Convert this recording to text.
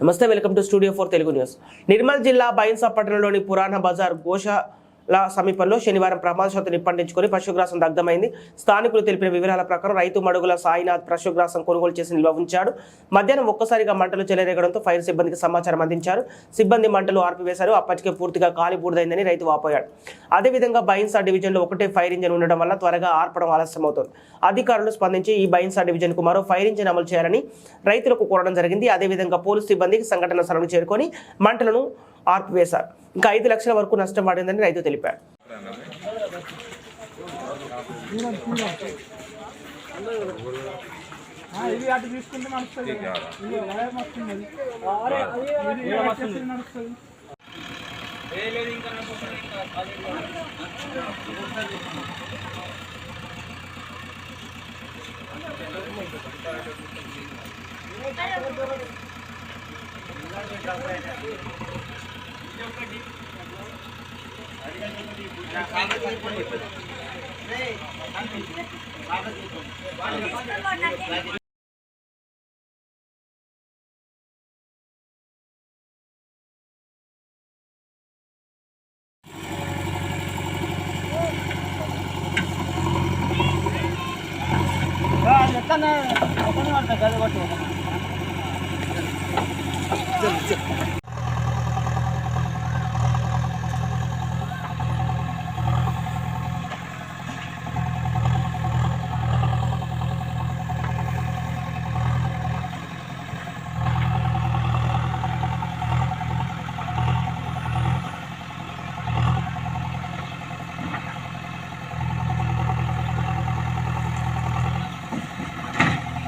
నమస్తే, welcome to studio 4 Telugu news. Nirmal జిల్లా బైన్సా పట్టణంలోని పురాణ బజార్ గోశాల సమీపంలో శనివారం ప్రమాదవశాత్తు నిప్పంటించుకొని పశుగ్రాసం దగ్ధమైంది. స్థానికులు తెలిపిన వివరాల ప్రకారం రైతు మడుగుల సాయినాథ్ పశుగ్రాసం కొనుగోలు చేసి నిల్వ ఉంచాడు. మధ్యాహ్నం ఒక్కసారిగా మంటలు చెలరేగడంతో ఫైర్ సిబ్బందికి సమాచారం అందించారు. సిబ్బంది మంటలు ఆర్పివేశారు. అప్పటికే పూర్తిగా కాలి బూడిదైందని రైతు వాపోయాడు. అదేవిధంగా బైన్సా డివిజన్లో ఒకటే ఫైర్ ఇంజన్ ఉండడం వల్ల త్వరగా ఆర్పడం ఆలస్యమవుతోంది. అధికారులు స్పందించి ఈ బైన్సా డివిజన్కు మరో ఫైర్ ఇంజన్ అమలు చేయాలని రైతులకు కోరడం జరిగింది. అదేవిధంగా పోలీసు సిబ్బందికి సంఘటన స్థలానికి చేరుకొని మంటలను ఆర్పివేశారు. ఇంకా 5 లక్షల వరకు నష్టం పడిందని రైతు తెలిపాడు. ఎట్లా